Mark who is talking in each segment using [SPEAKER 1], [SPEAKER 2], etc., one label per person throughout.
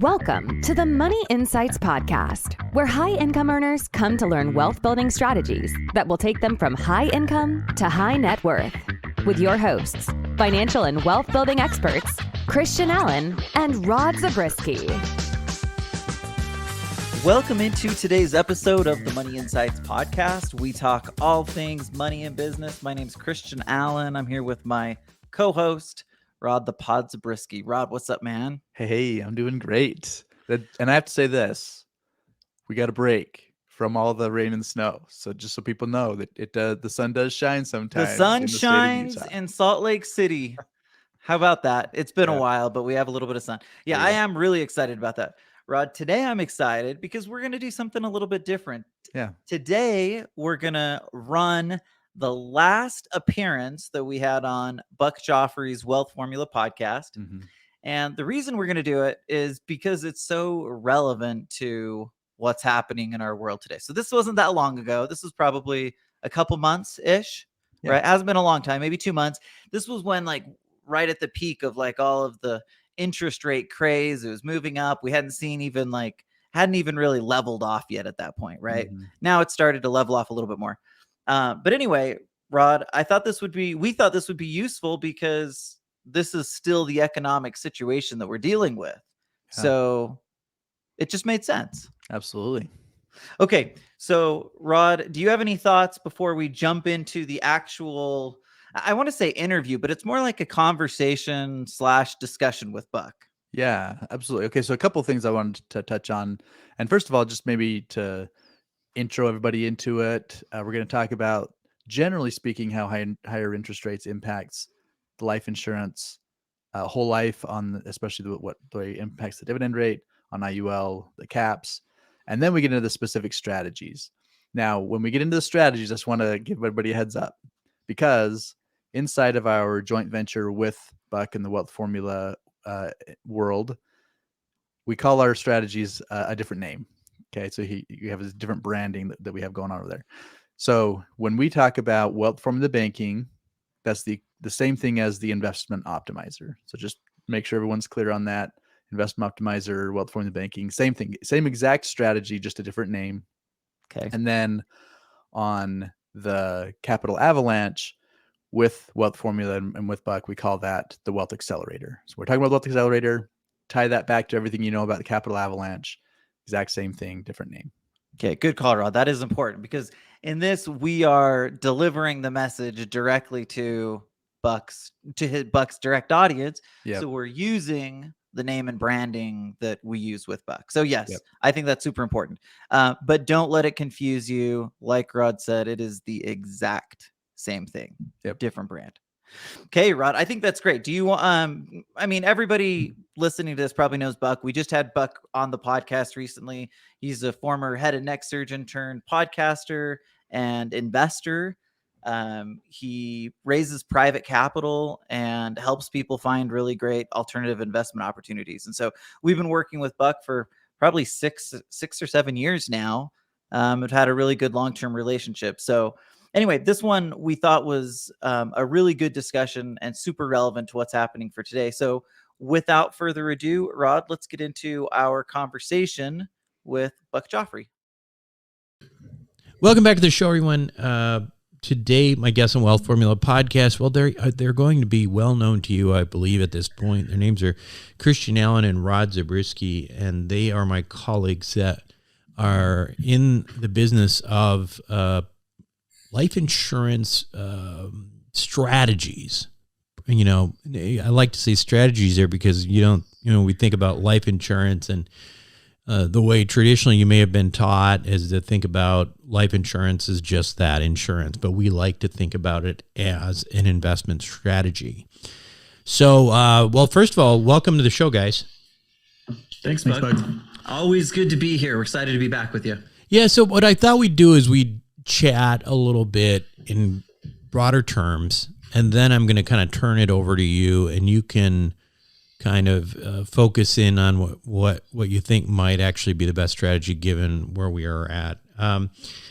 [SPEAKER 1] Welcome to the Money Insights Podcast, where high-income earners come to learn wealth-building strategies that will take them from high income to high net worth. With your hosts, financial and wealth-building experts, Christian Allen and Rod Zabriskie.
[SPEAKER 2] Welcome into today's episode of the Money Insights Podcast. We talk all things money and business. My name's Christian Allen. I'm here with my co-host, Rod the Pod Zabriskie. Rod, what's up, man?
[SPEAKER 3] Hey, I'm doing great. And I have to say this, we got a break from all the rain and snow. So just so people know that the sun does shine sometimes.
[SPEAKER 2] The sun shines in Salt Lake City. How about that? It's been a while, but we have a little bit of sun. Yeah, I am really excited about that. Rod, today I'm excited because we're going to do something a little bit different.
[SPEAKER 3] Yeah.
[SPEAKER 2] Today, we're going to run the last appearance that we had on Buck Joffrey's Wealth Formula podcast.
[SPEAKER 3] Mm-hmm.
[SPEAKER 2] And the reason we're going to do it is because it's so relevant to what's happening in our world today. So this wasn't that long ago. This was probably a couple months-ish, right? It hasn't been a long time, maybe 2 months. This was when right at the peak of all of the interest rate craze. It was moving up. We hadn't even really leveled off yet at that point, right?
[SPEAKER 3] Mm-hmm.
[SPEAKER 2] Now it started to level off a little bit more. But anyway, Rod, we thought this would be useful because this is still the economic situation that we're dealing with. Yeah. So it just made sense.
[SPEAKER 3] Absolutely.
[SPEAKER 2] Okay. So Rod, do you have any thoughts before we jump into the actual, I want to say interview, but it's more like a conversation / discussion with Buck?
[SPEAKER 3] Yeah, absolutely. Okay. So a couple of things I wanted to touch on. And first of all, just maybe to intro everybody into it. We're going to talk about, generally speaking, how higher interest rates impacts the life insurance, whole life, especially what the way it impacts the dividend rate on IUL, the caps, and then we get into the specific strategies. Now, when we get into the strategies, I just want to give everybody a heads up, because inside of our joint venture with Buck and the Wealth Formula world, we call our strategies a different name. Okay, so you have a different branding that we have going on over there. So when we talk about Wealth Formula Banking, that's the same thing as the investment optimizer. So just make sure everyone's clear on that. Investment optimizer, Wealth Formula Banking, same thing, same exact strategy, just a different name.
[SPEAKER 2] Okay.
[SPEAKER 3] And then on the Capital Avalanche with Wealth Formula and with Buck, we call that the Wealth Accelerator. So we're talking about Wealth Accelerator, tie that back to everything you know about the Capital Avalanche. Exact same thing, different name.
[SPEAKER 2] Okay, good call, Rod. That is important because in this, we are delivering the message directly to Buck's direct audience.
[SPEAKER 3] Yep.
[SPEAKER 2] So we're using the name and branding that we use with Buck. So yes, I think that's super important. But don't let it confuse you. Like Rod said, it is the exact same thing.
[SPEAKER 3] Yep.
[SPEAKER 2] Different brand. Okay, Rod, I think that's great. Do you want, everybody listening to this probably knows Buck. We just had Buck on the podcast recently. He's a former head and neck surgeon turned podcaster and investor. He raises private capital and helps people find really great alternative investment opportunities. And so we've been working with Buck for probably six or 7 years now. We've had a really good long-term relationship. So anyway, this one we thought was a really good discussion and super relevant to what's happening for today. So without further ado, Rod, let's get into our conversation with Buck Joffrey.
[SPEAKER 4] Welcome back to the show, everyone. Today, my guests on Wealth Formula Podcast, well, they're going to be well known to you, I believe, at this point. Their names are Christian Allen and Rod Zabriskie, and they are my colleagues that are in the business of life insurance strategies. I like to say strategies there because we think about life insurance and the way traditionally you may have been taught is to think about life insurance as just that, insurance, but we like to think about it as an investment strategy. So, well, first of all, welcome to the show, guys.
[SPEAKER 5] Thanks, Buck. Always good to be here. We're excited to be back with you.
[SPEAKER 4] Yeah, so what I thought we'd do is we'd chat a little bit in broader terms, and then I'm going to kind of turn it over to you, and you can kind of focus in on what you think might actually be the best strategy given where we are at.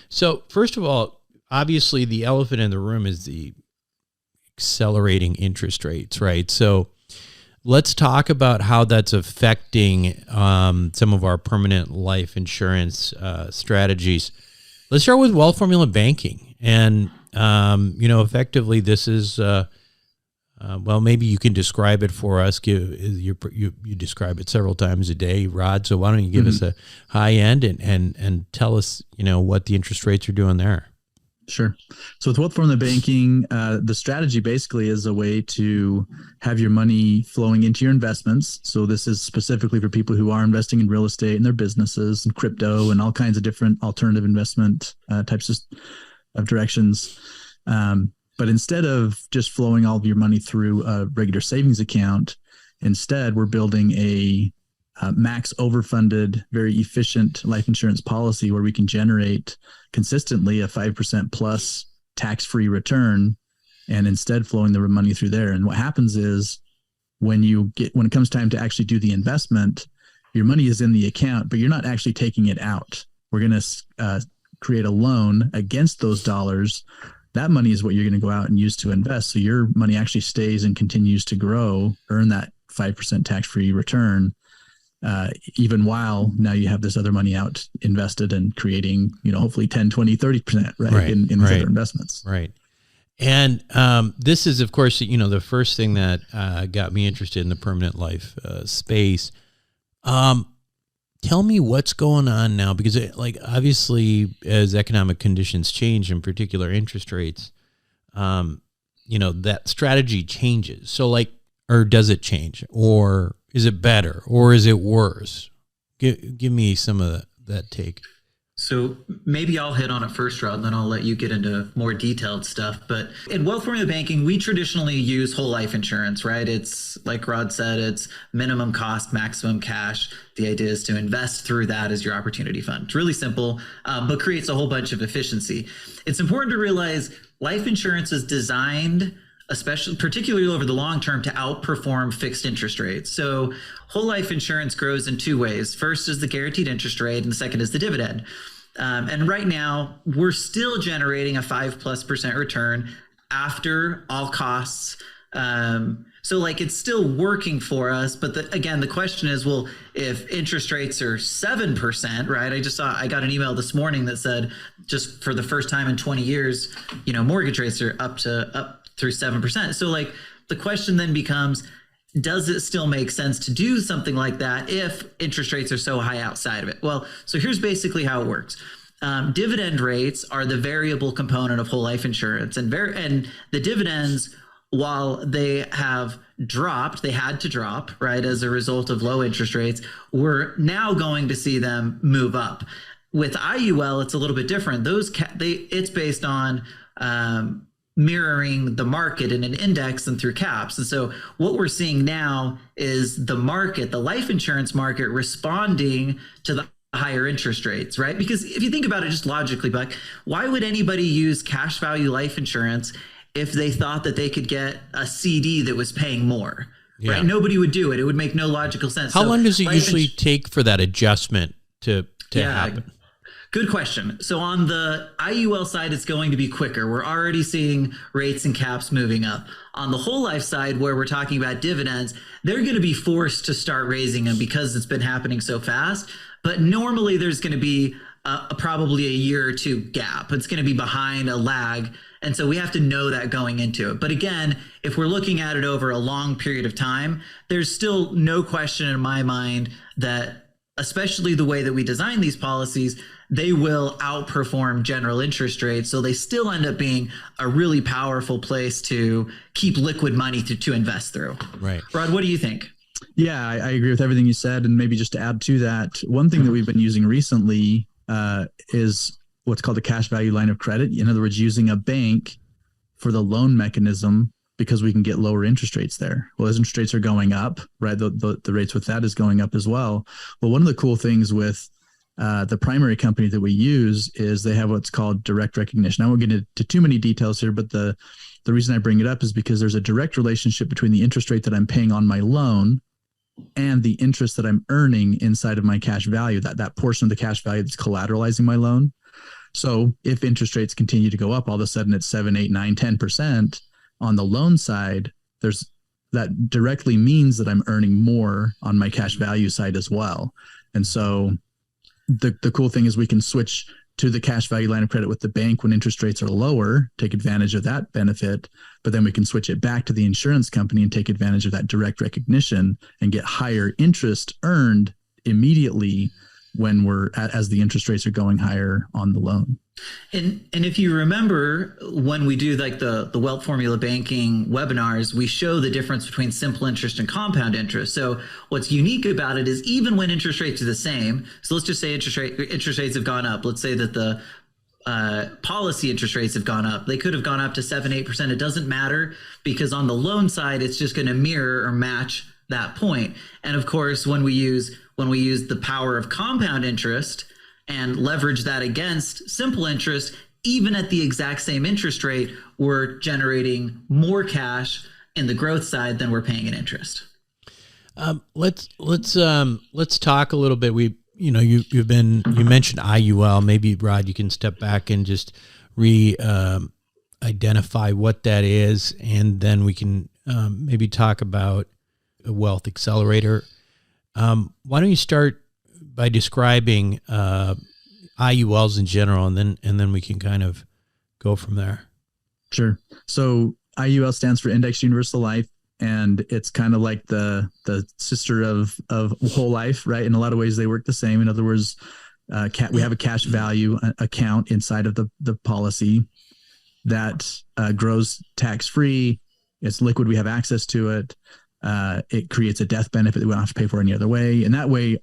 [SPEAKER 4] So first of all, obviously the elephant in the room is the accelerating interest rates, right? So let's talk about how that's affecting some of our permanent life insurance strategies. Let's start with wealth formula banking. And, effectively this is, well, maybe you can describe it for us. You describe it several times a day, Rod. So why don't you give us a high end and tell us, what the interest rates are doing there?
[SPEAKER 3] Sure. So with wealth formula banking, the strategy basically is a way to have your money flowing into your investments. So this is specifically for people who are investing in real estate and their businesses and crypto and all kinds of different alternative investment types of directions. But instead of just flowing all of your money through a regular savings account, instead we're building a max overfunded, very efficient life insurance policy where we can generate consistently a 5% plus tax-free return, and instead flowing the money through there. And what happens is when it comes time to actually do the investment, your money is in the account, but you're not actually taking it out. We're going to create a loan against those dollars. That money is what you're going to go out and use to invest. So your money actually stays and continues to grow, earn that 5% tax-free return. Even while now you have this other money out invested and creating, hopefully 10, 20, 30%, right? In these other investments.
[SPEAKER 4] Right. And this is, of course, the first thing that got me interested in the permanent life space. Tell me what's going on now, because obviously as economic conditions change, in particular interest rates, that strategy changes. So or does it change, or is it better, or is it worse? Give me some of that take.
[SPEAKER 5] So maybe I'll hit on it first, Rod, and then I'll let you get into more detailed stuff. But in wealth formula banking, we traditionally use whole life insurance, right? It's like Rod said, it's minimum cost, maximum cash. The idea is to invest through that as your opportunity fund. It's really simple, but creates a whole bunch of efficiency. It's important to realize life insurance is designed, particularly over the long term, to outperform fixed interest rates. So whole life insurance grows in two ways. First is the guaranteed interest rate, and the second is the dividend. And right now, we're still generating a 5+% return after all costs. So it's still working for us. But again, the question is, well, if interest rates are 7%, right? I got an email this morning that said, just for the first time in 20 years, mortgage rates are up through 7%. So the question then becomes, does it still make sense to do something like that if interest rates are so high outside of it? Well, so here's basically how it works. Dividend rates are the variable component of whole life insurance, and the dividends, while they had to drop, right, as a result of low interest rates, we're now going to see them move up. With IUL, it's a little bit different. It's based on mirroring the market in an index and through caps. And so what we're seeing now is the life insurance market responding to the higher interest rates, right? Because if you think about it just logically, Buck, why would anybody use cash value life insurance if they thought that they could get a CD that was paying more? Yeah. Right? Nobody would do it. It would make no logical sense.
[SPEAKER 4] How long does it usually take for that adjustment to happen?
[SPEAKER 5] Good question. So on the IUL side, it's going to be quicker. We're already seeing rates and caps moving up. On the whole life side, where we're talking about dividends, they're going to be forced to start raising them because it's been happening so fast. But normally there's going to be probably a year or two gap. It's going to be behind a lag. And so we have to know that going into it. But again, if we're looking at it over a long period of time, there's still no question in my mind that, especially the way that we design these policies, they will outperform general interest rates. So they still end up being a really powerful place to keep liquid money to invest through.
[SPEAKER 4] Right.
[SPEAKER 5] Rod, what do you think?
[SPEAKER 3] Yeah, I agree with everything you said. And maybe just to add to that, one thing that we've been using recently is what's called a cash value line of credit. In other words, using a bank for the loan mechanism because we can get lower interest rates there. Well, as interest rates are going up, right, the rates with that is going up as well. Well, one of the cool things with the primary company that we use is they have what's called direct recognition. I won't get into too many details here, but the reason I bring it up is because there's a direct relationship between the interest rate that I'm paying on my loan and the interest that I'm earning inside of my cash value, that portion of the cash value that's collateralizing my loan. So if interest rates continue to go up, all of a sudden it's 7, 8, 9, 10% on the loan side, there's
[SPEAKER 6] that directly means that I'm earning more on my cash value side as well. And so the cool thing is we can switch to the cash value line of credit with the bank when interest rates are lower, take advantage of that benefit, but then we can switch it back to the insurance company and take advantage of that direct recognition and get higher interest earned immediately when as the interest rates are going higher on the loan.
[SPEAKER 5] And if you remember, when we do like the wealth formula banking webinars, we show the difference between simple interest and compound interest. So what's unique about it is even when interest rates are the same, so let's just say interest rates have gone up. Let's say that the policy interest rates have gone up. They could have gone up to 7-8%. It doesn't matter, because on the loan side, it's just going to mirror or match that point. And of course, when we use the power of compound interest and leverage that against simple interest, even at the exact same interest rate, we're generating more cash in the growth side than we're paying in interest.
[SPEAKER 4] Let's talk a little bit. You mentioned IUL. Maybe Rod, you can step back and just identify what that is, and then we can maybe talk about a wealth accelerator. Why don't you start by describing IULs in general, and then we can kind of go from there.
[SPEAKER 6] Sure. So IUL stands for Indexed Universal Life, and it's kind of like the sister of whole life, right? In a lot of ways, they work the same. In other words, we have a cash value account inside of the policy that grows tax-free. It's liquid. We have access to it. It creates a death benefit that we don't have to pay for any other way. And that way,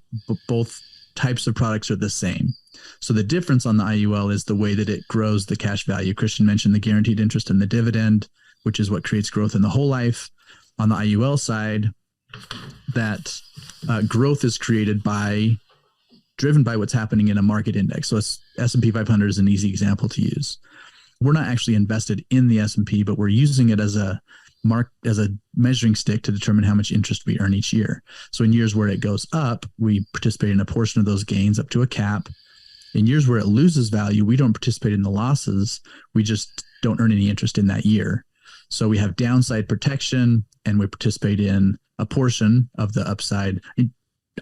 [SPEAKER 6] both types of products are the same. So the difference on the IUL is the way that it grows the cash value. Christian mentioned the guaranteed interest and the dividend, which is what creates growth in the whole life. On the IUL side, that growth is driven by what's happening in a market index. So S&P 500 is an easy example to use. We're not actually invested in the S&P, but we're using it as a measuring stick to determine how much interest we earn each year. So in years where it goes up, we participate in a portion of those gains up to a cap. In years where it loses value, we don't participate in the losses. We just don't earn any interest in that year. So we have downside protection, and we participate in a portion of the upside.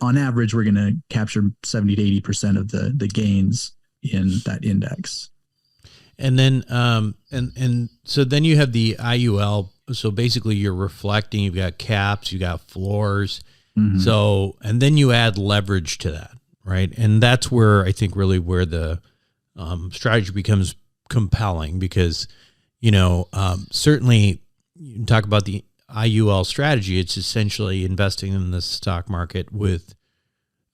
[SPEAKER 6] On average, we're going to capture 70 to 80% of the gains in that index.
[SPEAKER 4] And then, so then you have the IUL. So basically you're reflecting, you've got caps, you got floors. Mm-hmm. So, and then you add leverage to that, right? And that's where I think really where the strategy becomes compelling, because, certainly you can talk about the IUL strategy. It's essentially investing in the stock market with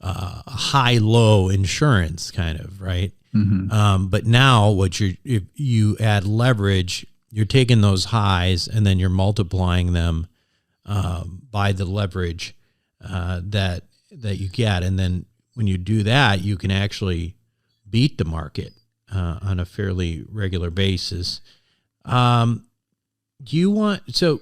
[SPEAKER 4] a high-low insurance kind of, right? Mm-hmm. But now if you add leverage, you're taking those highs and then you're multiplying them by the leverage that you get. And then when you do that, you can actually beat the market on a fairly regular basis. So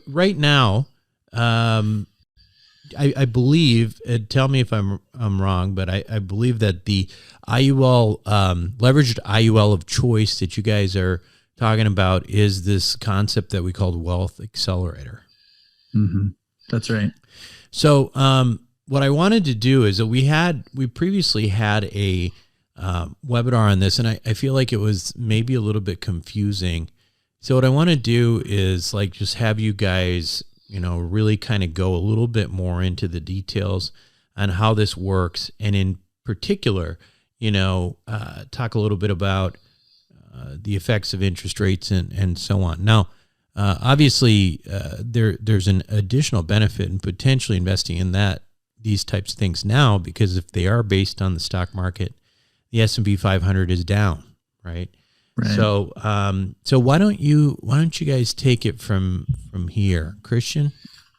[SPEAKER 4] right now, I believe, tell me if I'm wrong, but I believe that the IUL, leveraged IUL of choice that you guys are talking about is this concept that we called wealth accelerator.
[SPEAKER 6] Mm-hmm. That's right.
[SPEAKER 4] So what I wanted to do is that we previously had a webinar on this, and I feel like it was maybe a little bit confusing. So what I want to do is just have you guys, really kind of go a little bit more into the details on how this works. And in particular, talk a little bit about the effects of interest rates and so on. Now, obviously, there's an additional benefit in potentially investing in these types of things now, because if they are based on the stock market, the S&P 500 is down, right? Right. So, why don't you guys take it from here, Christian?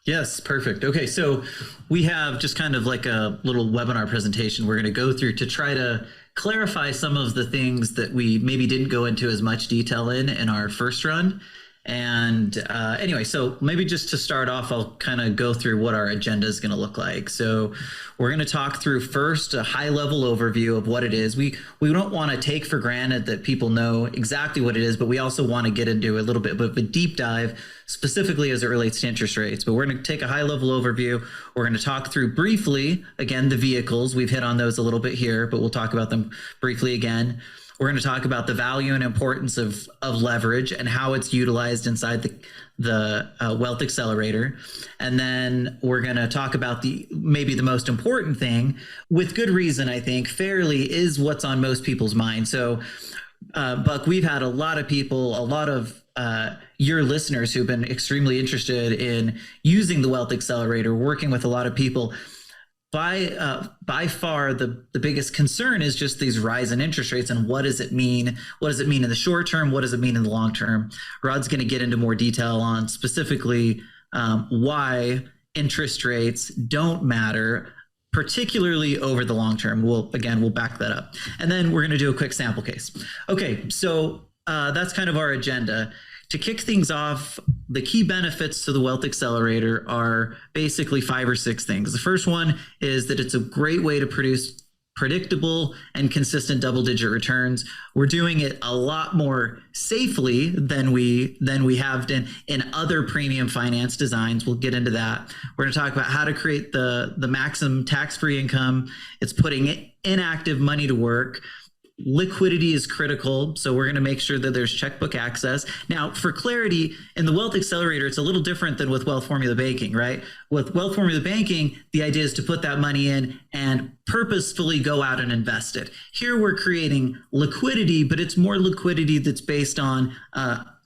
[SPEAKER 5] Yes, perfect. Okay, so we have just kind of like a little webinar presentation we're going to go through to try to clarify some of the things that we maybe didn't go into as much detail in our first run. And anyway, so maybe just to start off, I'll kind of go through what our agenda is going to look like. So we're going to talk through first a high level overview of what it is. We don't want to take for granted that people know exactly what it is, but we also want to get into a little bit of a deep dive specifically as it relates to interest rates. But we're going to take a high level overview. We're going to talk through briefly, again, the vehicles. We've hit on those a little bit here, but we'll talk about them briefly again. We're going to talk about the value and importance of leverage and how it's utilized inside the Wealth Accelerator. And then we're going to talk about maybe the most important thing, with good reason, I think, fairly, is what's on most people's mind. So, Buck, we've had a lot of people, a lot of your listeners who've been extremely interested in using the Wealth Accelerator, working with a lot of people. By far, the biggest concern is just these rise in interest rates and what does it mean? What does it mean in the short term? What does it mean in the long term? Rod's going to get into more detail on specifically why interest rates don't matter, particularly over the long term. We'll back that up. And then we're going to do a quick sample case. Okay, so that's kind of our agenda. To kick things off, the key benefits to the Wealth Accelerator are basically 5 or 6 things. The first one is that it's a great way to produce predictable and consistent double-digit returns. We're doing it a lot more safely than we have in other premium finance designs. We'll get into that. We're going to talk about how to create the maximum tax-free income. It's putting inactive money to work. Liquidity is critical, so we're going to make sure that there's checkbook access. Now, for clarity, in the Wealth Accelerator, it's a little different than with Wealth Formula Banking, right? With Wealth Formula Banking, the idea is to put that money in and purposefully go out and invest it. Here, we're creating liquidity, but it's more liquidity that's based on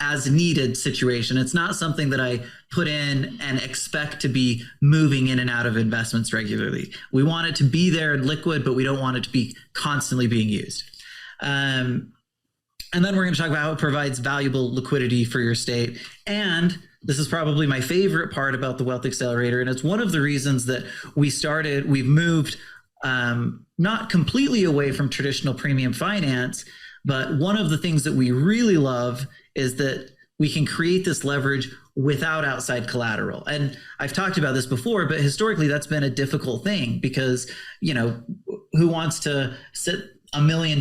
[SPEAKER 5] as needed situation. It's not something that I put in and expect to be moving in and out of investments regularly. We want it to be there and liquid, but we don't want it to be constantly being used. And then we're going to talk about how it provides valuable liquidity for your estate. And this is probably my favorite part about the Wealth Accelerator. And it's one of the reasons that we've moved not completely away from traditional premium finance, but one of the things that we really love is that we can create this leverage without outside collateral. And I've talked about this before, but historically that's been a difficult thing because, who wants to sit $1 million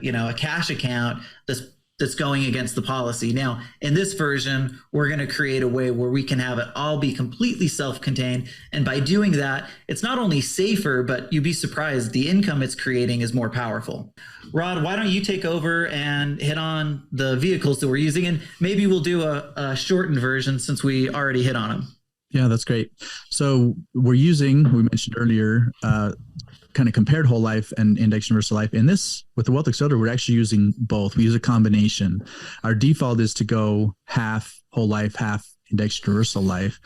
[SPEAKER 5] in a cash account that's going against the policy. Now, in this version, we're going to create a way where we can have it all be completely self-contained. And by doing that, it's not only safer, but you'd be surprised, the income it's creating is more powerful. Rod, why don't you take over and hit on the vehicles that we're using? And maybe we'll do a shortened version since we already hit on them.
[SPEAKER 6] Yeah, that's great. So we mentioned earlier, kind of compared whole life and index universal life. In this, with the Wealth Accelerator, we're actually using both. We use a combination. Our default is to go half whole life, half index universal life.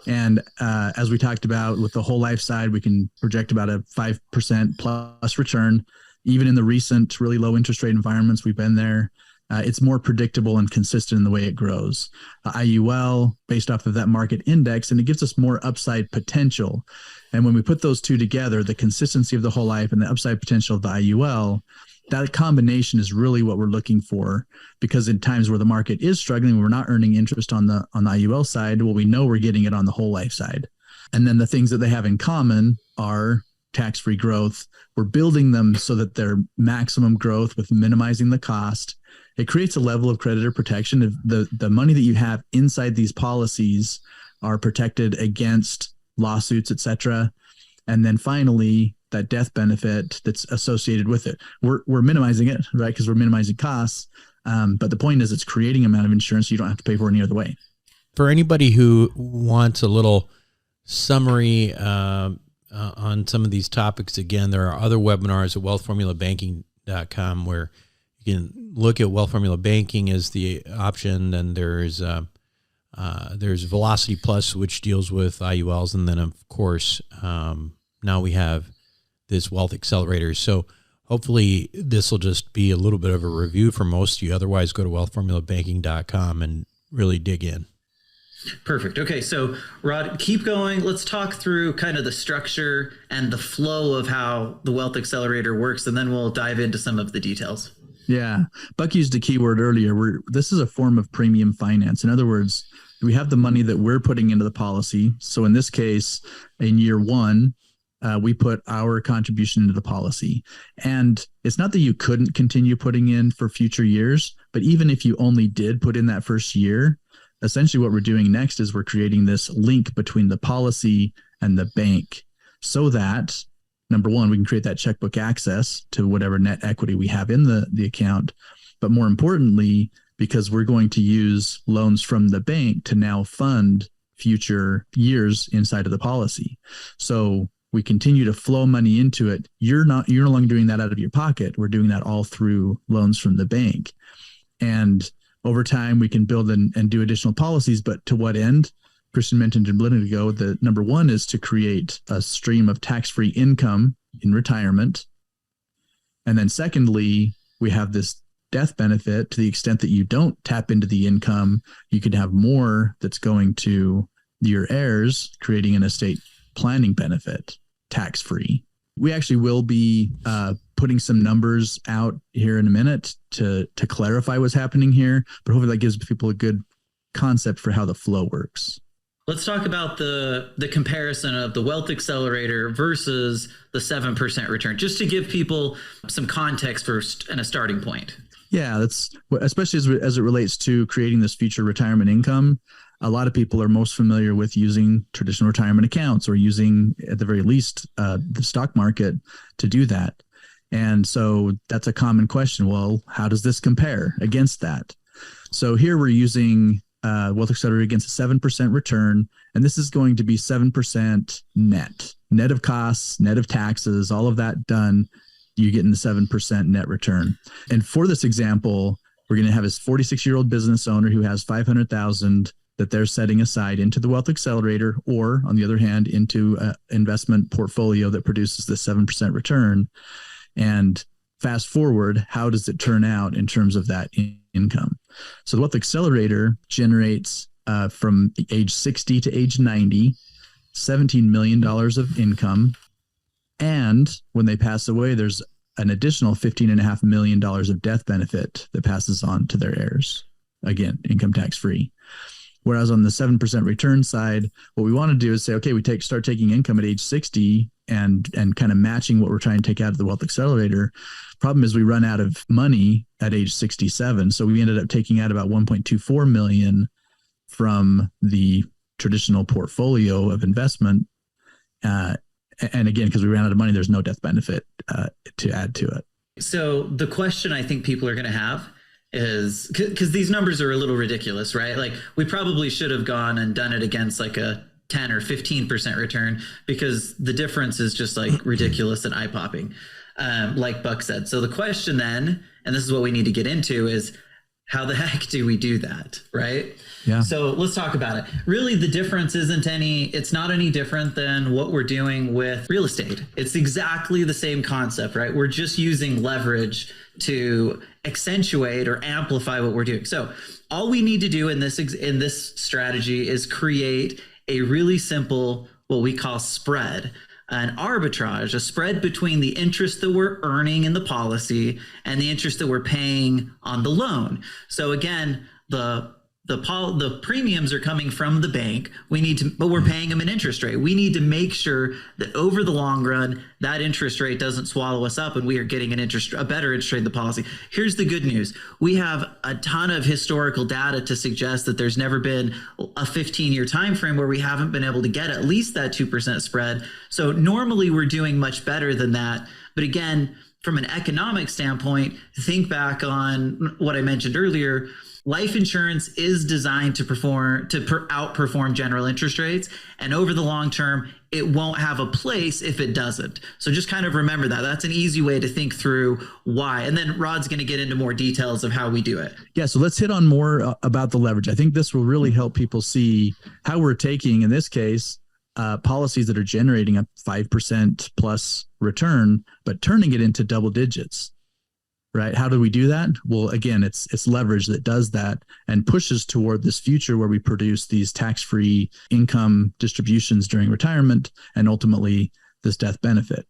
[SPEAKER 6] And as we talked about with the whole life side, we can project about a 5% plus return. Even in the recent really low interest rate environments, we've been there. It's more predictable and consistent in the way it grows. IUL based off of that market index, and it gives us more upside potential. And when we put those two together, the consistency of the whole life and the upside potential of the IUL, that combination is really what we're looking for, because in times where the market is struggling, we're not earning interest on the IUL side. Well, we know we're getting it on the whole life side. And then the things that they have in common are tax-free growth. We're building them so that they're maximum growth with minimizing the cost. It creates a level of creditor protection. If the money that you have inside these policies are protected against lawsuits, et cetera. And then finally, that death benefit that's associated with it. We're minimizing it, right? Because we're minimizing costs. But the point is it's creating an amount of insurance you don't have to pay for any other way.
[SPEAKER 4] For anybody who wants a little summary on some of these topics, again, there are other webinars at wealthformulabanking.com where you can look at Wealth Formula Banking as the option. Then there's Velocity Plus, which deals with IULs. And then, of course, now we have this Wealth Accelerator. So hopefully this will just be a little bit of a review for most of you. Otherwise, go to wealthformulabanking.com and really dig in.
[SPEAKER 5] Perfect. Okay, so Rod, keep going. Let's talk through kind of the structure and the flow of how the Wealth Accelerator works, and then we'll dive into some of the details.
[SPEAKER 6] Yeah. Buck used a keyword earlier. This is a form of premium finance. In other words, we have the money that we're putting into the policy. So in this case, in year one, we put our contribution into the policy. And it's not that you couldn't continue putting in for future years, but even if you only did put in that first year, essentially what we're doing next is we're creating this link between the policy and the bank so that, number one, we can create that checkbook access to whatever net equity we have in the account. But more importantly, because we're going to use loans from the bank to now fund future years inside of the policy. So we continue to flow money into it. You're no longer doing that out of your pocket. We're doing that all through loans from the bank. And over time, we can build and do additional policies. But to what end? Christian mentioned a minute ago that number one is to create a stream of tax-free income in retirement. And then secondly, we have this death benefit. To the extent that you don't tap into the income, you could have more that's going to your heirs, creating an estate planning benefit, tax-free. We actually will be putting some numbers out here in a minute to clarify what's happening here, but hopefully that gives people a good concept for how the flow works.
[SPEAKER 5] Let's talk about the comparison of the Wealth Accelerator versus the 7% return, just to give people some context first and a starting point.
[SPEAKER 6] Yeah, that's especially as it relates to creating this future retirement income. A lot of people are most familiar with using traditional retirement accounts or using, at the very least, the stock market to do that. And so that's a common question. Well, how does this compare against that? So here we're using Wealth Accelerator against a 7% return, and this is going to be 7% net of costs, net of taxes, all of that done. You get in the 7% net return. And for this example, we're going to have this 46-year-old business owner who has $500,000 that they're setting aside into the Wealth Accelerator, or on the other hand, into an investment portfolio that produces the 7% return. And fast forward, how does it turn out in terms of that income? So the Wealth Accelerator generates from age 60 to age 90, $17 million of income. And when they pass away, there's an additional $15.5 million of death benefit that passes on to their heirs. Again, income tax free. Whereas on the 7% return side, what we want to do is say, okay, we start taking income at age 60 and kind of matching what we're trying to take out of the Wealth Accelerator. Problem is we run out of money at age 67. So we ended up taking out about $1.24 million from the traditional portfolio of investment. And again, because we ran out of money, there's no death benefit to add to it.
[SPEAKER 5] So the question I think people are going to have is, because these numbers are a little ridiculous, right? Like we probably should have gone and done it against like a 10 or 15% return, because the difference is just like ridiculous and eye-popping, like Buck said. So the question then, and this is what we need to get into, is how the heck do we do that, right?
[SPEAKER 6] Yeah.
[SPEAKER 5] So let's talk about it. Really, the difference it's not any different than what we're doing with real estate. It's exactly the same concept, right? We're just using leverage to accentuate or amplify what we're doing. So all we need to do in this strategy is create a really simple, what we call spread, an arbitrage, a spread between the interest that we're earning in the policy and the interest that we're paying on the loan. So again, the premiums are coming from the bank. But we're paying them an interest rate. We need to make sure that over the long run, that interest rate doesn't swallow us up and we are getting a better interest rate in the policy. Here's the good news. We have a ton of historical data to suggest that there's never been a 15-year time frame where we haven't been able to get at least that 2% spread. So normally we're doing much better than that. But again, from an economic standpoint, think back on what I mentioned earlier. Life insurance is designed to outperform general interest rates. And over the long term, it won't have a place if it doesn't. So just kind of remember that. That's an easy way to think through why. And then Rod's going to get into more details of how we do it.
[SPEAKER 6] Yeah, so let's hit on more about the leverage. I think this will really help people see how we're taking, in this case, policies that are generating a 5% plus return, but turning it into double digits. Right? How do we do that? Well, again, it's leverage that does that and pushes toward this future where we produce these tax-free income distributions during retirement and ultimately this death benefit.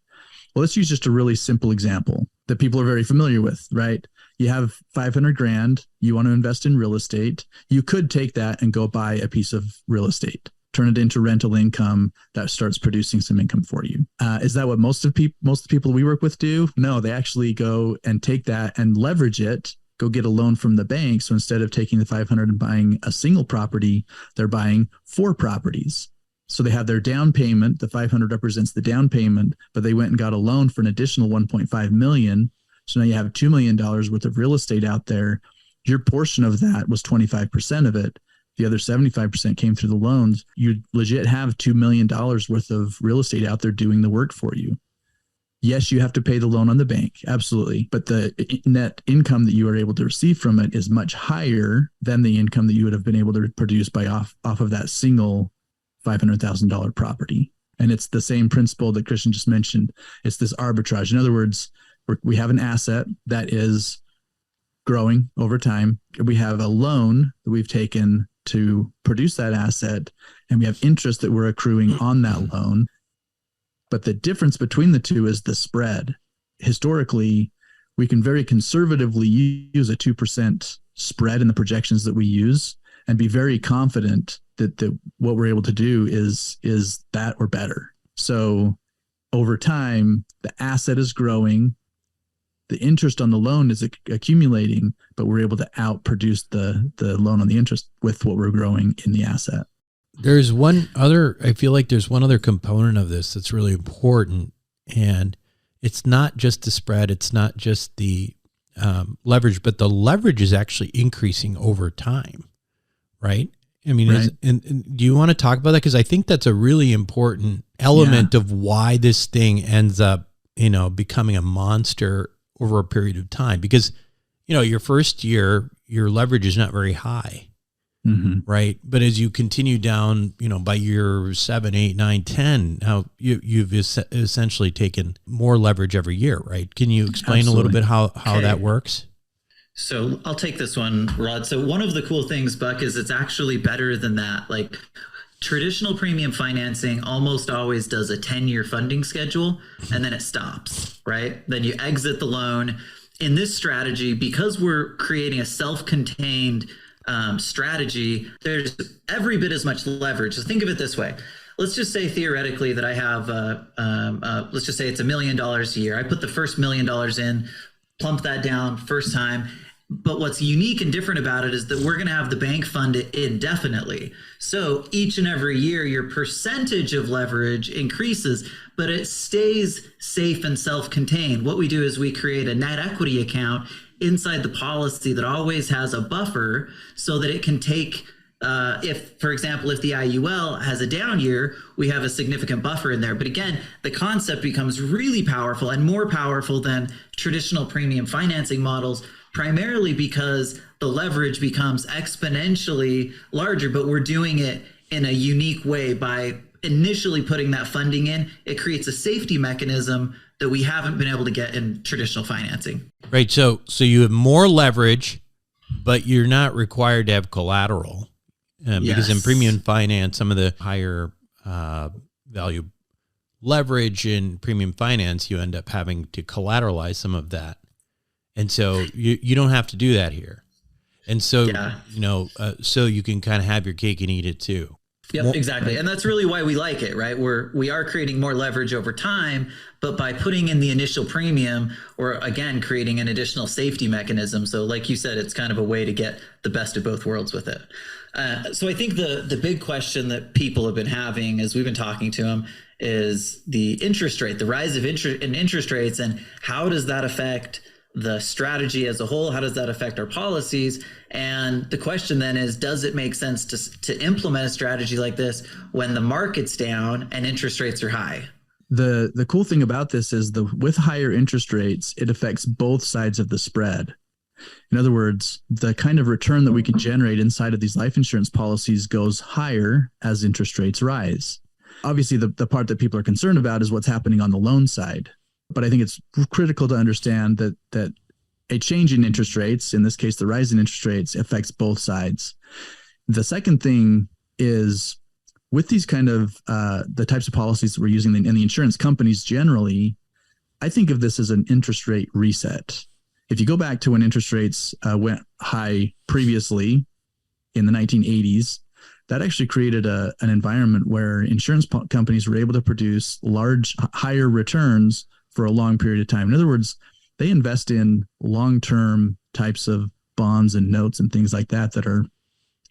[SPEAKER 6] Well, let's use just a really simple example that people are very familiar with, right? you have 500 grand, you want to invest in real estate, you could take that and go buy a piece of real estate, turn it into rental income that starts producing some income for you. Is that what most of the people we work with do? No, they actually go and take that and leverage it, go get a loan from the bank. So instead of taking the 500 and buying a single property, they're buying 4 properties. So they have their down payment. The 500 represents the down payment, but they went and got a loan for an additional 1.5 million. So now you have $2 million worth of real estate out there. Your portion of that was 25% of it. The other 75% came through the loans. You legit have $2 million worth of real estate out there doing the work for you. Yes, you have to pay the loan on the bank. Absolutely. But the net income that you are able to receive from it is much higher than the income that you would have been able to produce by off of that single $500,000 property. And it's the same principle that Christian just mentioned. It's this arbitrage. In other words, we have an asset that is growing over time. We have a loan that we've taken to produce that asset, and we have interest that we're accruing on that loan. But the difference between the two is the spread. Historically, we can very conservatively use a 2% spread in the projections that we use and be very confident that what we're able to do is that or better. So over time, the asset is growing, the interest on the loan is accumulating, but we're able to outproduce the loan on the interest with what we're growing in the asset.
[SPEAKER 4] I feel like there's one other component of this that's really important, and it's not just the spread, it's not just the leverage, but the leverage is actually increasing over time, right? I mean,
[SPEAKER 6] right.
[SPEAKER 4] And do you want to talk about that? Because I think that's a really important element of why this thing ends up, becoming a monster over a period of time. Because, your first year, your leverage is not very high. Mm-hmm. Right. But as you continue down, by year 7, 8, 9, 10, now you've essentially taken more leverage every year. Right. Can you explain
[SPEAKER 6] Absolutely.
[SPEAKER 4] a little bit how that works?
[SPEAKER 5] So I'll take this one, Rod. So one of the cool things, Buck, is it's actually better than that. Like traditional premium financing almost always does a 10-year funding schedule, and then it stops, right? Then you exit the loan. In this strategy, because we're creating a self-contained strategy, there's every bit as much leverage. So think of it this way. Let's just say theoretically that I have, let's just say it's $1 million a year. I put the first $1 million in, plump that down first time. But what's unique and different about it is that we're going to have the bank fund it indefinitely. So each and every year, your percentage of leverage increases, but it stays safe and self-contained. What we do is we create a net equity account inside the policy that always has a buffer so that it can take, for example, if the IUL has a down year, we have a significant buffer in there. But again, the concept becomes really powerful and more powerful than traditional premium financing models, primarily because the leverage becomes exponentially larger, but we're doing it in a unique way by initially putting that funding in. It creates a safety mechanism that we haven't been able to get in traditional financing.
[SPEAKER 4] Right. So you have more leverage, but you're not required to have collateral. Because in premium finance, some of the higher value leverage in premium finance, you end up having to collateralize some of that. And so you don't have to do that here. And so, so you can kind of have your cake and eat it too.
[SPEAKER 5] Yep, exactly. And that's really why we like it, right? We are creating more leverage over time, but by putting in the initial premium, or again, creating an additional safety mechanism. So like you said, it's kind of a way to get the best of both worlds with it. So I think the big question that people have been having as we've been talking to them is the interest rate, the rise of interest rates, and how does that affect the strategy as a whole? How does that affect our policies? And the question then is, does it make sense to implement a strategy like this when the market's down and interest rates are high?
[SPEAKER 6] The cool thing about this is with higher interest rates, it affects both sides of the spread. In other words, the kind of return that we can generate inside of these life insurance policies goes higher as interest rates rise. Obviously, the part that people are concerned about is what's happening on the loan side. But I think it's critical to understand that a change in interest rates, in this case, the rise in interest rates, affects both sides. The second thing is, with these kind of the types of policies that we're using in the insurance companies generally, I think of this as an interest rate reset. If you go back to when interest rates went high previously in the 1980s, that actually created an environment where insurance companies were able to produce higher returns for a long period of time. In other words, they invest in long-term types of bonds and notes and things like that are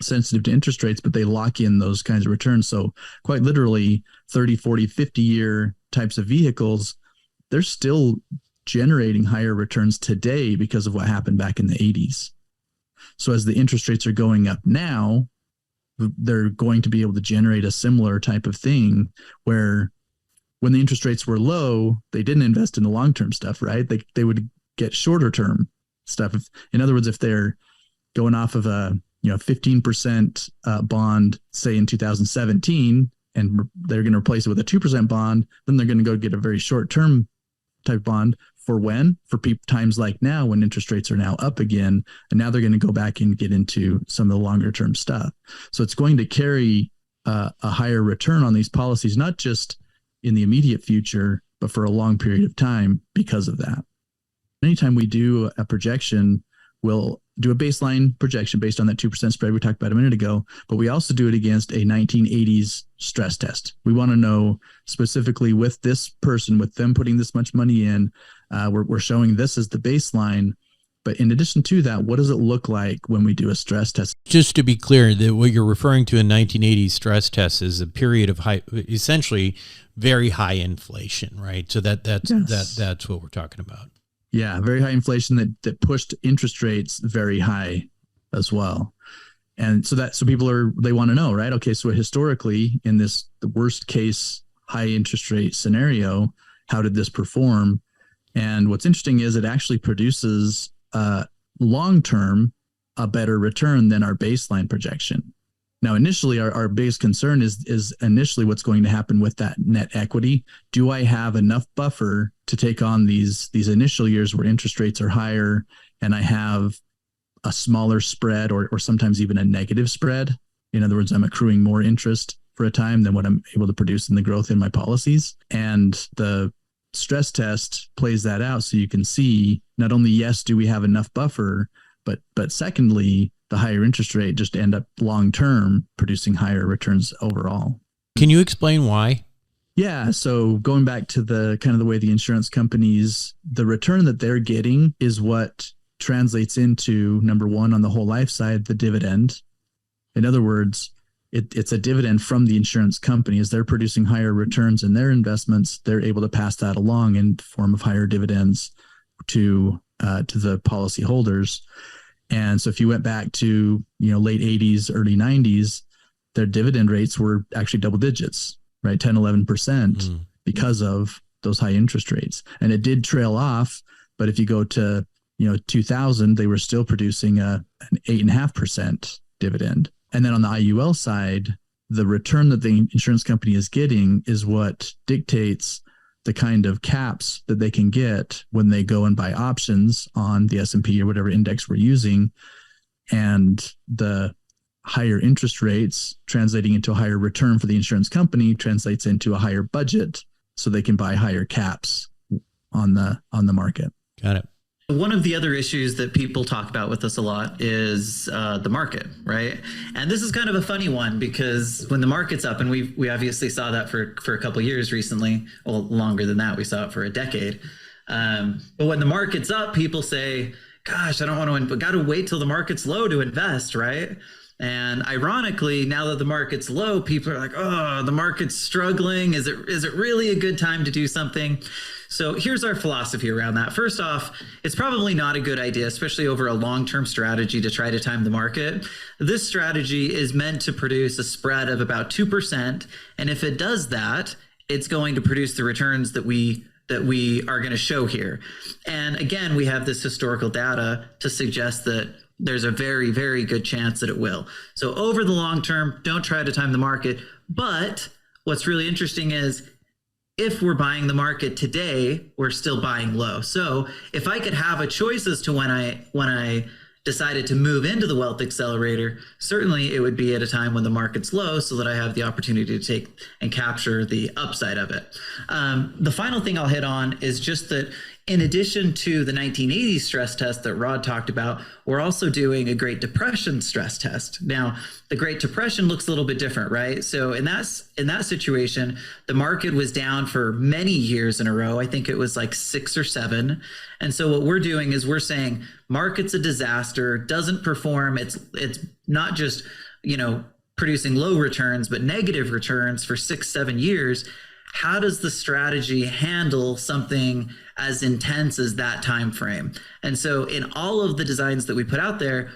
[SPEAKER 6] sensitive to interest rates, but they lock in those kinds of returns. So quite literally 30, 40, 50-year types of vehicles, they're still generating higher returns today because of what happened back in the 80s. So as the interest rates are going up now, they're going to be able to generate a similar type of thing where when the interest rates were low, they didn't invest in the long-term stuff, right? They would get shorter term stuff. In other words, if they're going off of a 15% bond, say in 2017, and they're going to replace it with a 2% bond, then they're going to go get a very short-term type bond for times like now when interest rates are now up again, and now they're going to go back and get into some of the longer term stuff. So it's going to carry a higher return on these policies, not just in the immediate future, but for a long period of time because of that. Anytime we do a projection, we'll do a baseline projection based on that 2% spread we talked about a minute ago, but we also do it against a 1980s stress test. We want to know specifically with this person, with them putting this much money in, we're showing this as the baseline. But in addition to that, what does it look like when we do a stress test?
[SPEAKER 4] Just to be clear, that what you're referring to in 1980 stress test is a period of essentially very high inflation, right? So that's what we're talking about.
[SPEAKER 6] Yeah, very high inflation that pushed interest rates very high as well. And so people they want to know, right? Okay, so historically in the worst case high interest rate scenario, how did this perform? And what's interesting is it actually produces long-term a better return than our baseline projection. Now, initially, our biggest concern is initially what's going to happen with that net equity. Do I have enough buffer to take on these initial years where interest rates are higher and I have a smaller spread or sometimes even a negative spread? In other words, I'm accruing more interest for a time than what I'm able to produce in the growth in my policies. And the stress test plays that out so you can see not only, yes, do we have enough buffer, but secondly, the higher interest rate just end up long-term producing higher returns overall.
[SPEAKER 4] Can you explain why?
[SPEAKER 6] Yeah. So going back to the kind of the way the insurance companies, the return that they're getting is what translates into, number one, on the whole life side, the dividend. In other words, it's a dividend from the insurance company. As they're producing higher returns in their investments, they're able to pass that along in the form of higher dividends to the policy holders. And so if you went back to, late 80s, early 90s, their dividend rates were actually double digits, right? 10, 11% because of those high interest rates. And it did trail off. But if you go to, 2000, they were still producing an 8.5% dividend. And then on the IUL side, the return that the insurance company is getting is what dictates the kind of caps that they can get when they go and buy options on the S&P or whatever index we're using. And the higher interest rates translating into a higher return for the insurance company translates into a higher budget so they can buy higher caps on the market.
[SPEAKER 4] Got it.
[SPEAKER 5] One of the other issues that people talk about with us a lot is the market, right? And this is kind of a funny one because when the market's up, and we obviously saw that for a couple of years recently, well, longer than that, we saw it for a decade. But when the market's up, people say, gosh, I don't want to, got to wait till the market's low to invest, right? And ironically, now that the market's low, people are like, oh, the market's struggling. Is it really a good time to do something? So here's our philosophy around that. First off, it's probably not a good idea, especially over a long-term strategy, to try to time the market. This strategy is meant to produce a spread of about 2%. And if it does that, it's going to produce the returns that we are going to show here. And again, we have this historical data to suggest that there's a very, very good chance that it will. So over the long term, don't try to time the market. But what's really interesting is if we're buying the market today, we're still buying low. So if I could have a choice as to when I decided to move into the Wealth Accelerator, certainly it would be at a time when the market's low so that I have the opportunity to take and capture the upside of it. The final thing I'll hit on is just that In addition to the 1980s stress test that Rod talked about, we're also doing a Great Depression stress test. Now, the Great Depression looks a little bit different, right? So in that situation, the market was down for many years in a row. I think it was like 6 or 7. And so what we're doing is we're saying market's a disaster, doesn't perform. It's not just, producing low returns, but negative returns for 6, 7 years. How does the strategy handle something as intense as that time frame? And so in all of the designs that we put out there,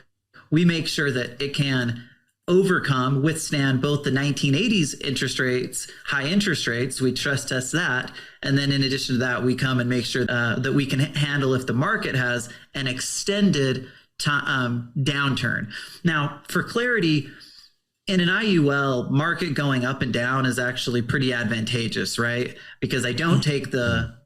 [SPEAKER 5] we make sure that it can withstand both the 1980s interest rates, high interest rates, we stress test that. And then in addition to that, we come and make sure that we can handle if the market has an extended downturn. Now, for clarity, in an IUL, market going up and down is actually pretty advantageous, right? Because I don't take the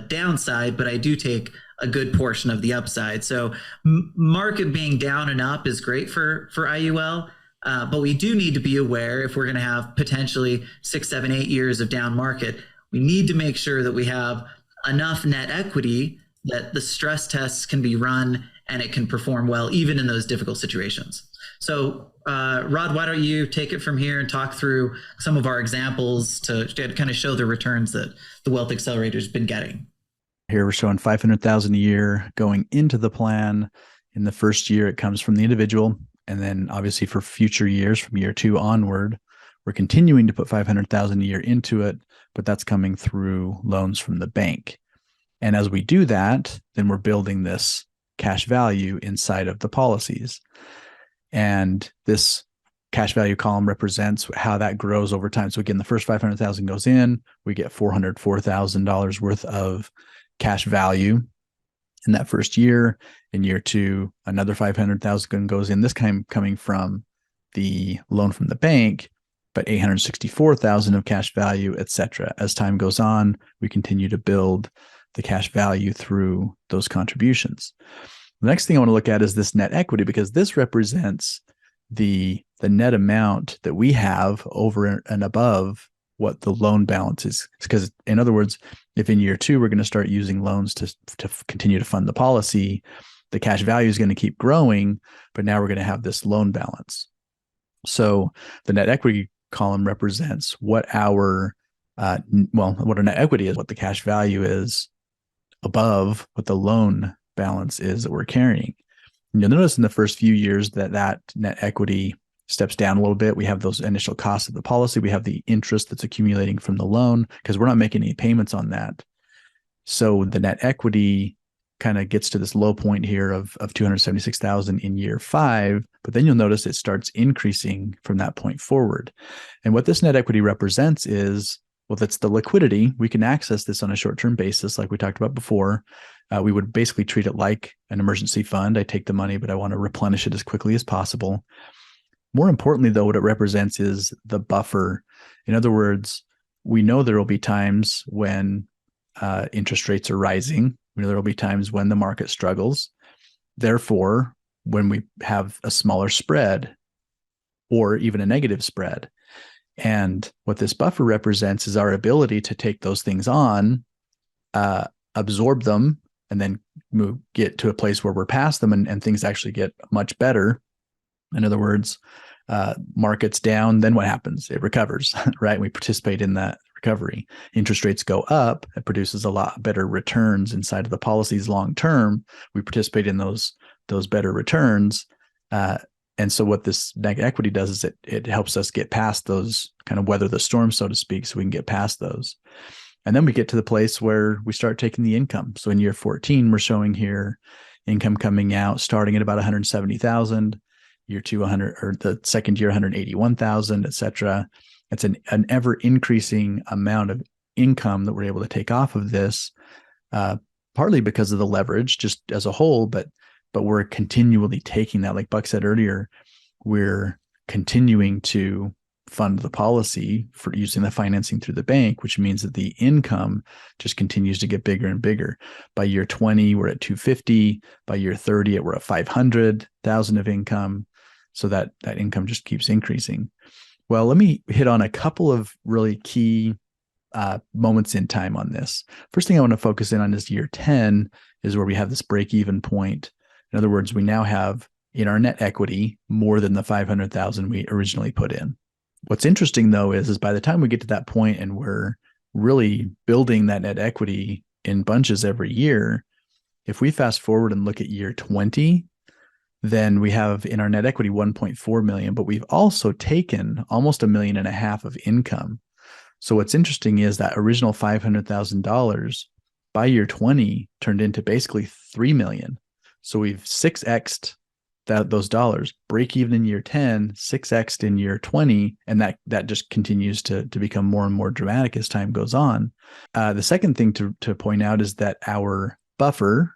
[SPEAKER 5] downside, but I do take a good portion of the upside. So market being down and up is great for IUL, but we do need to be aware if we're going to have potentially 6, 7, 8 years of down market, we need to make sure that we have enough net equity that the stress tests can be run and it can perform well, even in those difficult situations. So Rod, why don't you take it from here and talk through some of our examples to kind of show the returns that the Wealth Accelerator has been getting.
[SPEAKER 3] Here we're showing $500,000 a year going into the plan. In the first year, it comes from the individual. And then obviously for future years, from year 2 onward, we're continuing to put $500,000 a year into it, but that's coming through loans from the bank. And as we do that, then we're building this cash value inside of the policies. And this cash value column represents how that grows over time. So again, the first $500,000 goes in, we get $404,000 worth of cash value in that first year. In year 2, another $500,000 goes in, this time coming from the loan from the bank, but $864,000 of cash value, et cetera. As time goes on, we continue to build the cash value through those contributions. The next thing I want to look at is this net equity, because this represents the net amount that we have over and above what the loan balance is. Because in other words, if in year 2 we're going to start using loans to continue to fund the policy, the cash value is going to keep growing, but now we're going to have this loan balance. So the net equity column represents what our what our net equity is, what the cash value is above what the loan balance is that we're carrying. And you'll notice in the first few years that net equity steps down a little bit. We have those initial costs of the policy. We have the interest that's accumulating from the loan because we're not making any payments on that. So the net equity kind of gets to this low point here of $276,000 in year 5, but then you'll notice it starts increasing from that point forward. And what this net equity represents is, well, that's the liquidity. We can access this on a short-term basis, like we talked about before. We would basically treat it like an emergency fund. I take the money, but I want to replenish it as quickly as possible. More importantly, though, what it represents is the buffer. In other words, we know there will be times when interest rates are rising. We know there will be times when the market struggles. Therefore, when we have a smaller spread or even a negative spread, and what this buffer represents is our ability to take those things on, absorb them, and then get to a place where we're past them and things actually get much better. In other words, markets down, then what happens? It recovers, right? We participate in that recovery. Interest rates go up, it produces a lot better returns inside of the policies long term. We participate in those better returns. And so what this net equity does is it helps us get past those, kind of weather the storm, so to speak, so we can get past those. And then we get to the place where we start taking the income. So in year 14, we're showing here income coming out, starting at about $170,000, year 2, 100, or the second year, $181,000, et cetera. It's an ever increasing amount of income that we're able to take off of this, partly because of the leverage just as a whole, but we're continually taking that. Like Buck said earlier, we're continuing to fund the policy for using the financing through the bank, which means that the income just continues to get bigger and bigger. By year 20, we're at 250. By year 30, we're at 500,000 of income. So that income just keeps increasing. Well, let me hit on a couple of really key moments in time on this. First thing I want to focus in on is year 10 is where we have this break-even point. In other words, we now have in our net equity more than the 500,000 we originally put in. What's interesting though is by the time we get to that point and we're really building that net equity in bunches every year, if we fast forward and look at year 20, then we have in our net equity 1.4 million, but we've also taken almost $1.5 million of income. So what's interesting is that original $500,000 by year 20 turned into basically 3 million. So we've 6x'd those dollars, break even in year 10, 6x'd in year 20, and that just continues to become more and more dramatic as time goes on. The second thing to point out is that our buffer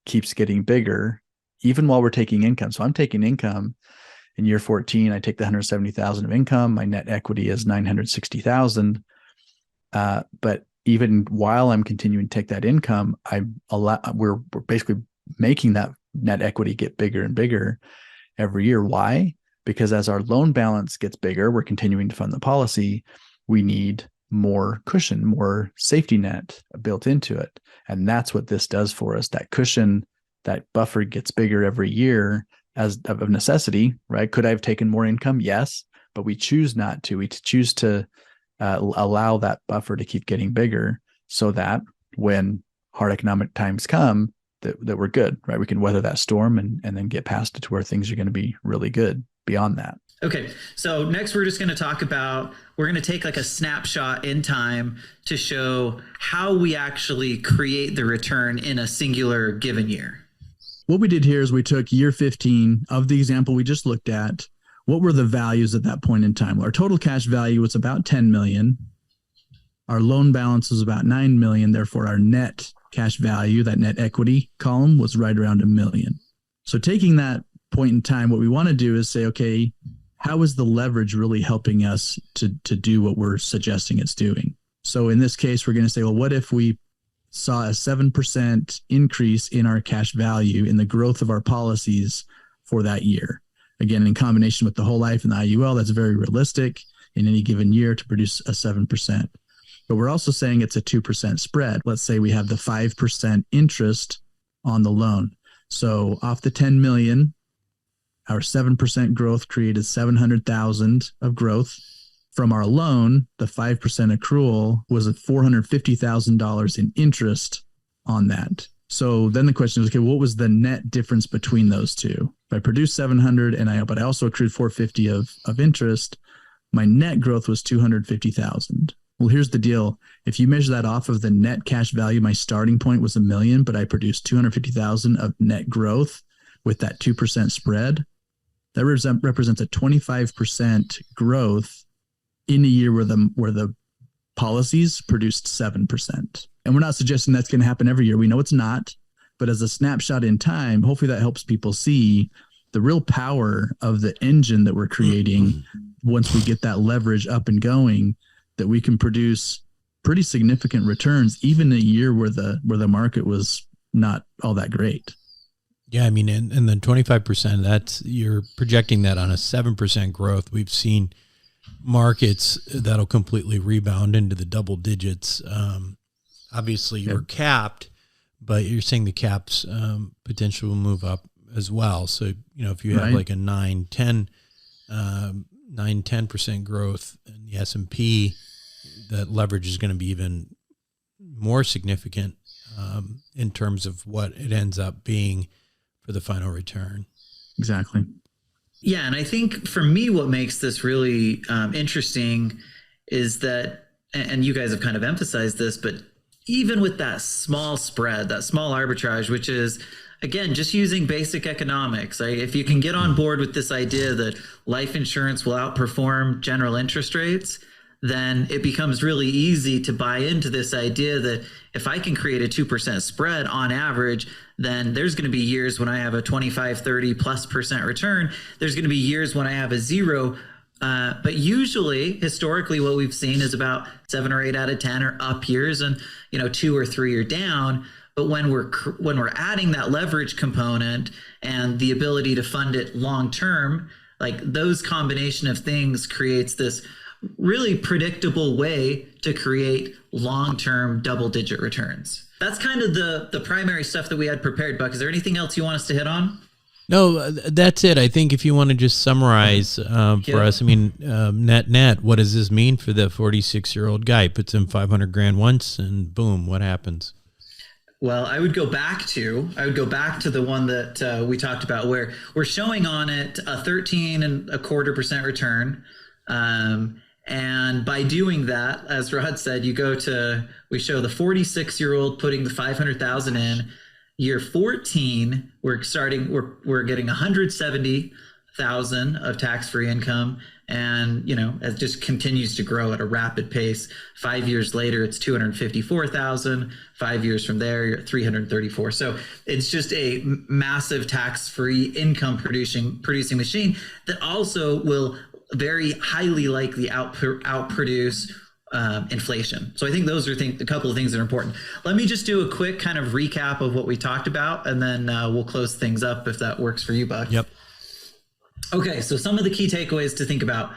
[SPEAKER 3] keeps getting bigger even while we're taking income. So I'm taking income in year 14. I take the 170,000 of income. My net equity is 960,000. But even while I'm continuing to take that income, we're basically making that net equity get bigger and bigger every year. Why? Because as our loan balance gets bigger, we're continuing to fund the policy. We need more cushion, more safety net built into it. And that's what this does for us. That cushion, that buffer gets bigger every year as of necessity, right? Could I have taken more income? Yes, but we choose not to. We choose to allow that buffer to keep getting bigger so that when hard economic times come, that we're good, right? We can weather that storm and then get past it to where things are going to be really good beyond that.
[SPEAKER 5] Okay. So next we're just going to we're going to take like a snapshot in time to show how we actually create the return in a singular given year.
[SPEAKER 6] What we did here is we took year 15 of the example we just looked at. What were the values at that point in time? Our total cash value was about 10 million. Our loan balance was about 9 million. Therefore, our net cash value, that net equity column, was right around $1 million. So taking that point in time, what we want to do is say, okay, how is the leverage really helping us to do what we're suggesting it's doing? So in this case, we're going to say, well, what if we saw a 7% increase in our cash value in the growth of our policies for that year? Again, in combination with the whole life and the IUL, that's very realistic in any given year to produce a 7%. But we're also saying it's a 2% spread. Let's say we have the 5% interest on the loan. So off the 10 million, our 7% growth created 700,000 of growth. From our loan, the 5% accrual was at $450,000 in interest on that. So then the question is, okay, what was the net difference between those two? If I produced 700 but I also accrued 450 of interest, my net growth was 250,000. Well, here's the deal. If you measure that off of the net cash value, my starting point was $1 million, but I produced 250,000 of net growth with that 2% spread. That represents a 25% growth in a year where the policies produced 7%. And we're not suggesting that's going to happen every year. We know it's not, but as a snapshot in time, hopefully that helps people see the real power of the engine that we're creating once we get that leverage up and going, that we can produce pretty significant returns, even a year where the market was not all that great.
[SPEAKER 4] Yeah, I mean, and the 25%, that's, you're projecting that on a 7% growth. We've seen markets that'll completely rebound into the double digits. Obviously, you're capped, but you're saying the caps potentially will move up as well. So, if you have like a 9-10% growth in the S&P, that leverage is going to be even more significant in terms of what it ends up being for the final return.
[SPEAKER 6] Exactly.
[SPEAKER 5] Yeah. And I think for me, what makes this really interesting is that, and you guys have kind of emphasized this, but even with that small spread, that small arbitrage, which is, again, just using basic economics, right? If you can get on board with this idea that life insurance will outperform general interest rates, then it becomes really easy to buy into this idea that if I can create a 2% spread on average, then there's going to be years when I have a 25, 30+% return. There's going to be years when I have a 0. But usually, historically, what we've seen is about 7 or 8 out of 10 are up years, and 2 or 3 are down. But when we're adding that leverage component and the ability to fund it long term, like those combination of things creates this really predictable way to create long-term double-digit returns. That's kind of the primary stuff that we had prepared. Buck, is there anything else you want us to hit on?
[SPEAKER 4] No, that's it. I think if you want to just summarize for us, I mean, net, what does this mean for the 46-year-old guy? Puts in 500 grand once and boom, what happens?
[SPEAKER 5] Well, I would go back to the one that we talked about where we're showing on it a 13.25% return. And by doing that, as Rod said, we show the 46-year-old putting the 500,000 in. Year 14, we're getting 170,000 of tax-free income, and it just continues to grow at a rapid pace. 5 years later, it's 254,000. 5 years from there, you're at 334. So it's just a massive tax-free income producing machine that also will very highly likely outproduce inflation. So I think those are a couple of things that are important. Let me just do a quick kind of recap of what we talked about, and then we'll close things up if that works for you, Buck.
[SPEAKER 4] Yep.
[SPEAKER 5] Okay, so some of the key takeaways to think about.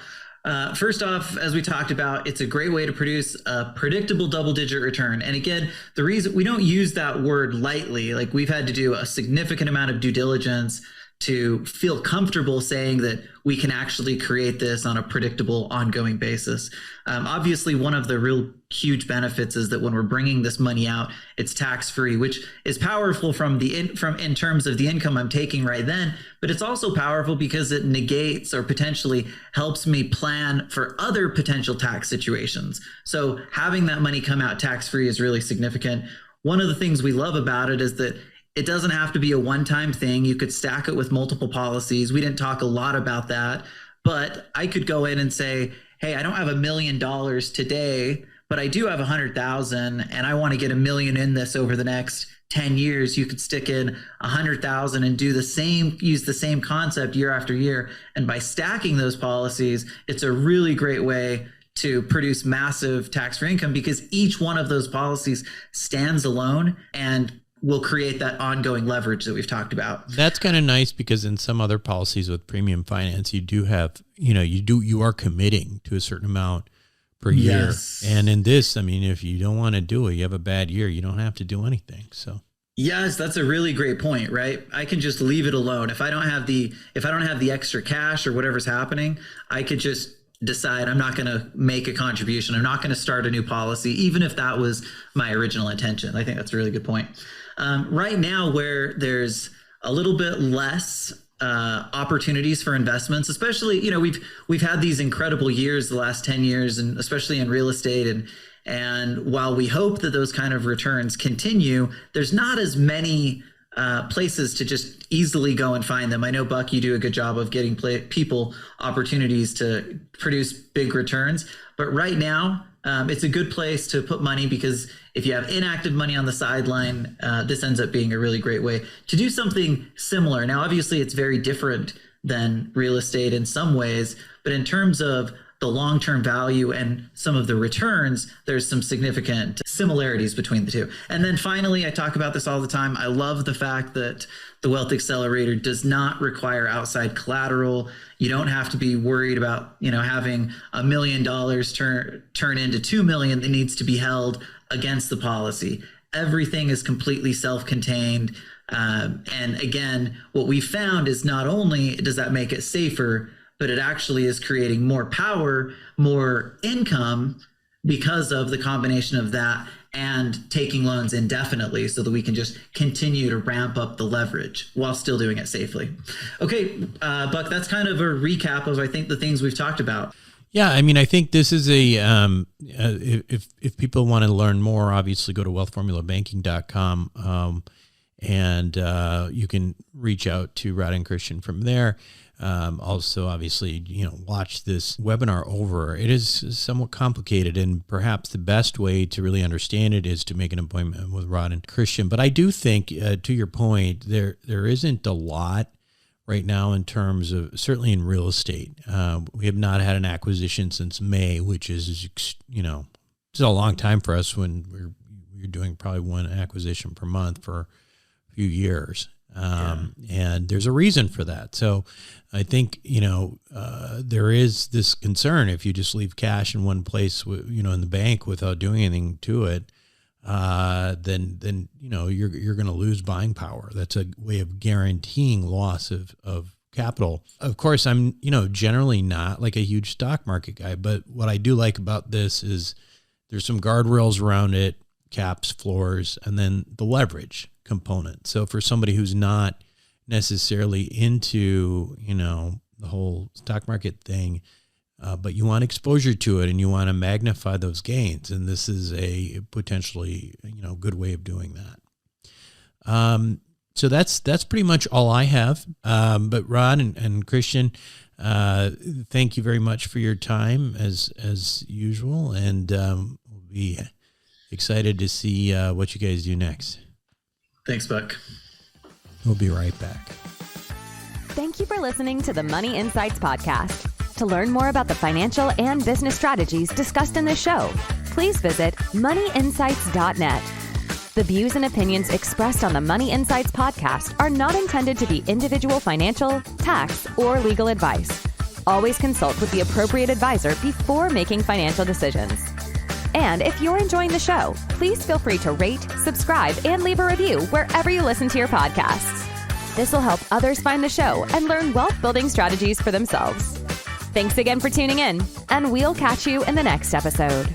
[SPEAKER 5] First off, as we talked about, it's a great way to produce a predictable double-digit return. And again, the reason we don't use that word lightly, like we've had to do a significant amount of due diligence to feel comfortable saying that we can actually create this on a predictable, ongoing basis. Obviously, one of the real huge benefits is that when we're bringing this money out, it's tax-free, which is powerful in terms of the income I'm taking right then. But it's also powerful because it negates or potentially helps me plan for other potential tax situations. So having that money come out tax-free is really significant. One of the things we love about it is that it doesn't have to be a one-time thing. You could stack it with multiple policies. We didn't talk a lot about that, but I could go in and say, hey, I don't have $1 million today, but I do have 100,000 and I want to get $1 million in this over the next 10 years. You could stick in 100,000 and use the same concept year after year. And by stacking those policies, it's a really great way to produce massive tax-free income because each one of those policies stands alone and will create that ongoing leverage that we've talked about.
[SPEAKER 4] That's kind of nice because in some other policies with premium finance, you do have, you are committing to a certain amount per year.
[SPEAKER 5] Yes.
[SPEAKER 4] And in this, I mean, if you don't want to do it, you have a bad year, you don't have to do anything. So
[SPEAKER 5] yes, that's a really great point, right? I can just leave it alone. If I don't have the extra cash or whatever's happening, I could just decide I'm not going to make a contribution. I'm not going to start a new policy, even if that was my original intention. I think that's a really good point. Right now, where there's a little bit less opportunities for investments, especially, we've had these incredible years the last 10 years, and especially in real estate. And while we hope that those kind of returns continue, there's not as many places to just easily go and find them. I know, Buck, you do a good job of getting people opportunities to produce big returns. But right now, it's a good place to put money because if you have inactive money on the sideline, this ends up being a really great way to do something similar. Now, obviously, it's very different than real estate in some ways, but in terms of the long-term value and some of the returns, there's some significant similarities between the two. And then finally, I talk about this all the time. I love the fact that the Wealth Accelerator does not require outside collateral. You don't have to be worried about, having $1 million turn into $2 million that needs to be held against the policy. Everything is completely self-contained. And again, what we found is not only does that make it safer, but it actually is creating more power, more income because of the combination of that and taking loans indefinitely so that we can just continue to ramp up the leverage while still doing it safely. Okay, Buck, that's kind of a recap of, I think, the things we've talked about.
[SPEAKER 4] Yeah, I mean, I think this is if people want to learn more, obviously go to wealthformulabanking.com and you can reach out to Rod and Christian from there. Also, obviously, watch this webinar over. It is somewhat complicated, and perhaps the best way to really understand it is to make an appointment with Rod and Christian. But I do think, to your point, there isn't a lot right now in terms of, certainly in real estate. We have not had an acquisition since May, which is, it's a long time for us when we're doing probably one acquisition per month for a few years. And there's a reason for that. So I think, there is this concern if you just leave cash in one place, in the bank without doing anything to it, then you're going to lose buying power. That's a way of guaranteeing loss of capital. Of course, I'm, generally not like a huge stock market guy, but what I do like about this is there's some guardrails around it, caps, floors, and then the leverage component. So for somebody who's not necessarily into, the whole stock market thing, but you want exposure to it and you want to magnify those gains. And this is a potentially, good way of doing that. So that's pretty much all I have. But Rod and Christian, thank you very much for your time as usual. And we'll be excited to see what you guys do next.
[SPEAKER 5] Thanks, Buck.
[SPEAKER 4] We'll be right back.
[SPEAKER 1] Thank you for listening to the Money Insights Podcast. To learn more about the financial and business strategies discussed in this show, please visit moneyinsights.net. The views and opinions expressed on the Money Insights Podcast are not intended to be individual financial, tax, or legal advice. Always consult with the appropriate advisor before making financial decisions. And if you're enjoying the show, please feel free to rate, subscribe, and leave a review wherever you listen to your podcasts. This will help others find the show and learn wealth-building strategies for themselves. Thanks again for tuning in, and we'll catch you in the next episode.